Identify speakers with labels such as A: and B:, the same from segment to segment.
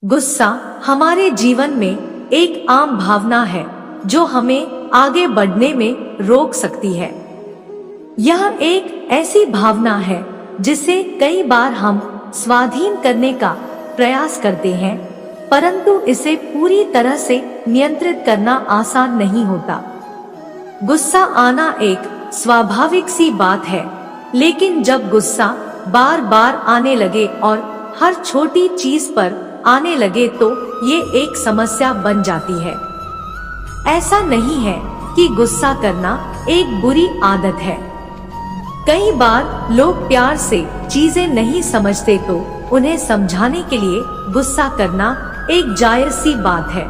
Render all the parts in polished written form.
A: गुस्सा हमारे जीवन में एक आम भावना है जो हमें आगे बढ़ने में रोक सकती है। यह एक ऐसी भावना है जिसे कई बार हम स्वाधीन करने का प्रयास करते हैं, परंतु इसे पूरी तरह से नियंत्रित करना आसान नहीं होता। गुस्सा आना एक स्वाभाविक सी बात है, लेकिन जब गुस्सा बार बार आने लगे और हर छोटी चीज पर आने लगे तो ये एक समस्या बन जाती है। ऐसा नहीं है कि गुस्सा करना एक बुरी आदत है। कई बार लोग प्यार से चीजें नहीं समझते तो उन्हें समझाने के लिए गुस्सा करना एक जायज सी बात है।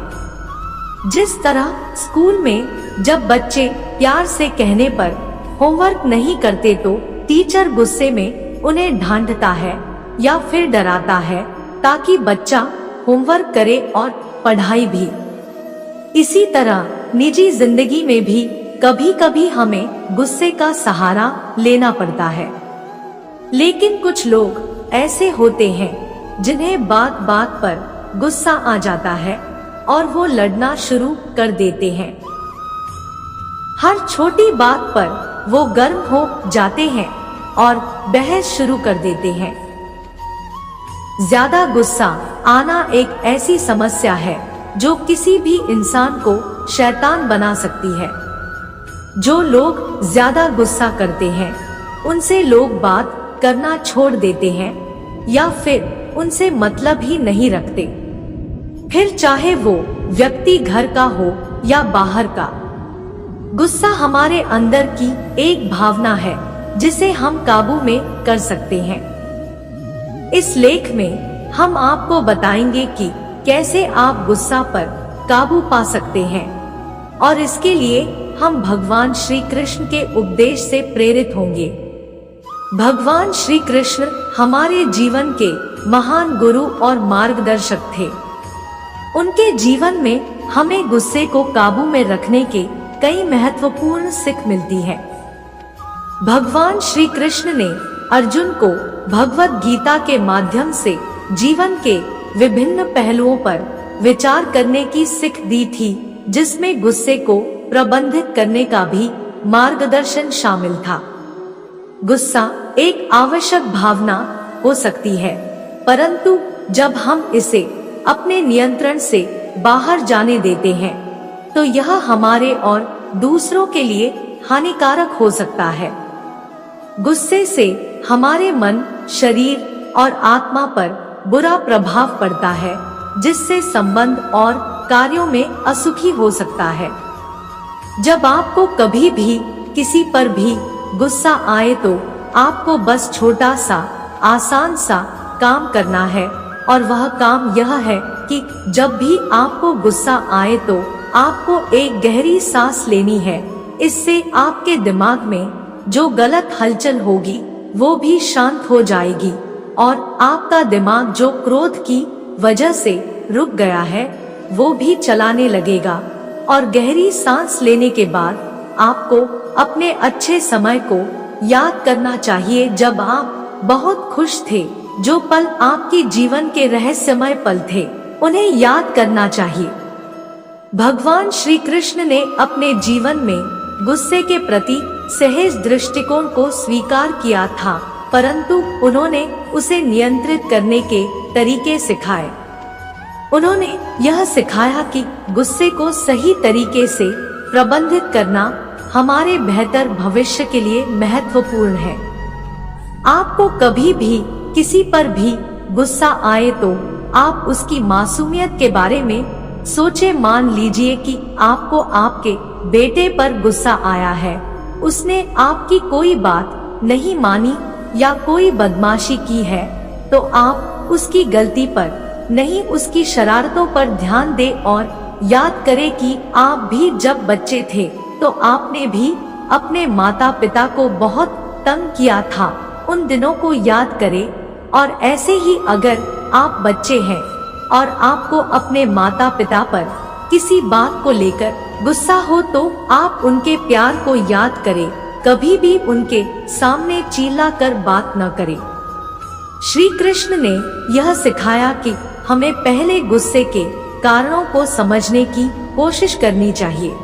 A: जिस तरह स्कूल में जब बच्चे प्यार से कहने पर होमवर्क नहीं करते तो टीचर गुस्से में उन्हें डांटता है या फिर डराता है ताकि बच्चा होमवर्क करे और पढ़ाई भी। इसी तरह निजी जिंदगी में भी कभी कभी हमें गुस्से का सहारा लेना पड़ता है। लेकिन कुछ लोग ऐसे होते हैं जिन्हें बात बात पर गुस्सा आ जाता है और वो लड़ना शुरू कर देते हैं। हर छोटी बात पर वो गर्म हो जाते हैं और बहस शुरू कर देते हैं। ज्यादा गुस्सा आना एक ऐसी समस्या है जो किसी भी इंसान को शैतान बना सकती है। जो लोग ज्यादा गुस्सा करते हैं उनसे लोग बात करना छोड़ देते हैं या फिर उनसे मतलब ही नहीं रखते, फिर चाहे वो व्यक्ति घर का हो या बाहर का। गुस्सा हमारे अंदर की एक भावना है जिसे हम काबू में कर सकते हैं। इस लेख में हम आपको बताएंगे कि कैसे आप गुस्सा पर काबू पा सकते हैं और इसके लिए हम भगवान श्री कृष्ण के उपदेश से प्रेरित होंगे। भगवान श्री कृष्ण हमारे जीवन के महान गुरु और मार्गदर्शक थे। उनके जीवन में हमें गुस्से को काबू में रखने के कई महत्वपूर्ण सीख मिलती है। भगवान श्री कृष्ण ने अर्जुन को भगवत गीता के माध्यम से जीवन के विभिन्न पहलुओं पर विचार करने की सीख दी थी, जिसमें गुस्से को प्रबंधित करने का भी मार्गदर्शन शामिल था। गुस्सा एक आवश्यक भावना हो सकती है, परंतु जब हम इसे अपने नियंत्रण से बाहर जाने देते हैं तो यह हमारे और दूसरों के लिए हानिकारक हो सकता है। गुस्से से हमारे मन, शरीर और आत्मा पर बुरा प्रभाव पड़ता है, जिससे संबंध और कार्यों में असुखी हो सकता है। जब आपको कभी भी किसी पर भी गुस्सा आए तो आपको बस छोटा सा आसान सा काम करना है, और वह काम यह है कि जब भी आपको गुस्सा आए तो आपको एक गहरी सांस लेनी है। इससे आपके दिमाग में जो गलत हलचल होगी वो भी शांत हो जाएगी और आपका दिमाग जो क्रोध की वजह से रुक गया है वो भी चलाने लगेगा। और गहरी सांस लेने के बाद आपको अपने अच्छे समय को याद करना चाहिए जब आप बहुत खुश थे। जो पल आपके जीवन के रहस्यमय पल थे उन्हें याद करना चाहिए। भगवान श्री कृष्ण ने अपने जीवन में गुस्से के प्रति सहज दृष्टिकोण को स्वीकार किया था, परंतु उन्होंने उसे नियंत्रित करने के तरीके सिखाए। उन्होंने यह सिखाया कि गुस्से को सही तरीके से प्रबंधित करना हमारे बेहतर भविष्य के लिए महत्वपूर्ण है। आपको कभी भी किसी पर भी गुस्सा आए तो आप उसकी मासूमियत के बारे में सोचे। मान लीजिए कि आपको आपके बेटे पर गुस्सा आया है, उसने आपकी कोई बात नहीं मानी या कोई बदमाशी की है, तो आप उसकी गलती पर नहीं उसकी शरारतों पर ध्यान दें और याद करें कि आप भी जब बच्चे थे तो आपने भी अपने माता पिता को बहुत तंग किया था। उन दिनों को याद करें। और ऐसे ही अगर आप बच्चे हैं और आपको अपने माता पिता पर किसी बात को लेकर गुस्सा हो तो आप उनके प्यार को याद करें। कभी भी उनके सामने चिल्ला कर बात न करें। श्री कृष्ण ने यह सिखाया कि हमें पहले गुस्से के कारणों को समझने की कोशिश करनी चाहिए।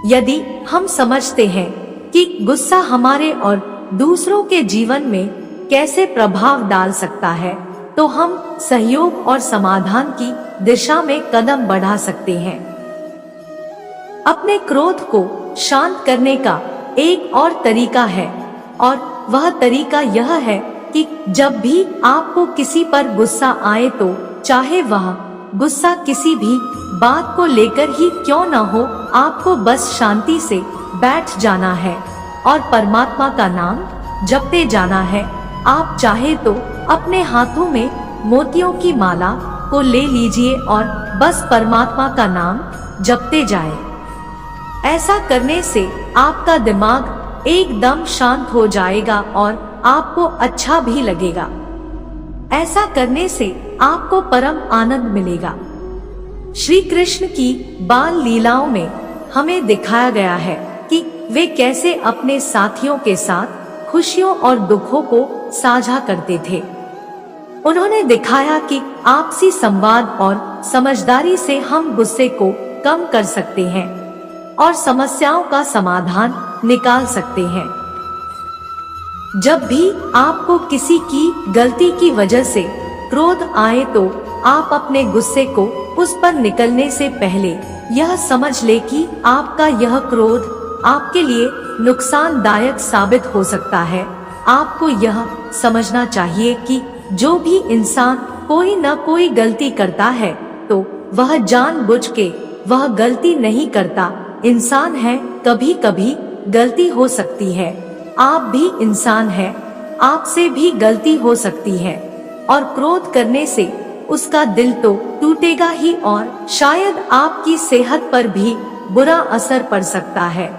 A: यदि हम समझते हैं कि गुस्सा हमारे और दूसरों के जीवन में कैसे प्रभाव डाल सकता है, तो हम सहयोग और समाधान की दिशा में कदम बढ़ा सकते हैं। अपने क्रोध को शांत करने का एक और तरीका है, और वह तरीका यह है कि जब भी आपको किसी पर गुस्सा आए, तो चाहे वह गुस्सा किसी भी बात को लेकर ही क्यों न हो, आपको बस शांति से बैठ जाना है और परमात्मा का नाम जपते जाना है। आप चाहे तो अपने हाथों में मोतियों की माला को ले लीजिए और बस परमात्मा का नाम जपते जाएं। ऐसा करने से आपका दिमाग एकदम शांत हो जाएगा और आपको अच्छा भी लगेगा। ऐसा करने से आपको परम आनंद मिलेगा। श्री कृष्ण की बाल लीलाओं में हमें दिखाया गया है कि वे कैसे अपने साथियों के साथ खुशियों और दुखों को साझा करते थे। उन्होंने दिखाया कि आपसी संवाद और समझदारी से हम गुस्से को कम कर सकते हैं और समस्याओं का समाधान निकाल सकते हैं। जब भी आपको किसी की गलती की वजह से क्रोध आए, तो आप अपने गुस्से को उस पर निकलने से पहले यह समझ ले कि आपका यह क्रोध आपके लिए नुकसानदायक साबित हो सकता है। आपको यह समझना चाहिए कि जो भी इंसान कोई न कोई गलती करता है, तो वह जानबूझ के वह गलती नहीं करता। इंसान है, कभी कभी गलती हो सकती है। आप भी इंसान हैं, आपसे भी गलती हो सकती है, और क्रोध करने से उसका दिल तो टूटेगा ही, और शायद आपकी सेहत पर भी बुरा असर पड़ सकता है।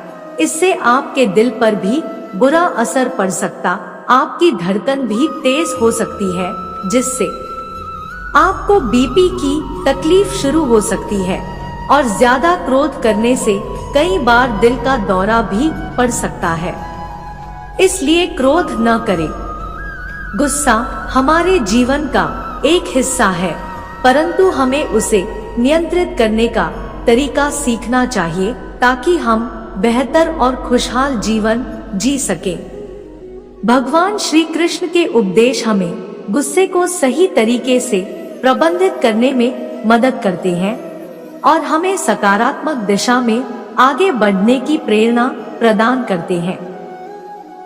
A: इससे आपके दिल पर भी बुरा असर पड़ सकता, आपकी धड़कन भी तेज हो सकती है, जिससे आपको बीपी की तकलीफ शुरू हो सकती है, और ज्यादा क्रोध करने से कई बार दिल का दौरा भी पड़ सकता है। इसलिए क्रोध न करें। गुस्सा हमारे जीवन का एक हिस्सा है, परंतु हमें उसे नियंत्रित करने का तरीका सीखना चाहिए, ताकि हम बेहतर और खुशहाल जीवन जी सकें। भगवान श्री कृष्ण के उपदेश हमें गुस्से को सही तरीके से प्रबंधित करने में मदद करते हैं और हमें सकारात्मक दिशा में आगे बढ़ने की प्रेरणा प्रदान करते हैं।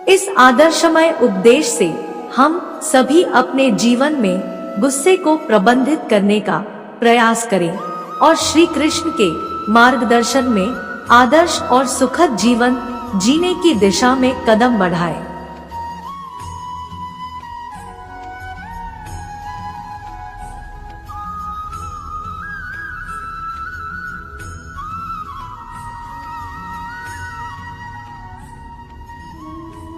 A: इस आदर्शमय उपदेश से हम सभी अपने जीवन में गुस्से को प्रबंधित करने का प्रयास करें और श्री कृष्ण के मार्गदर्शन में आदर्श और सुखद जीवन जीने की दिशा में कदम बढ़ाएं।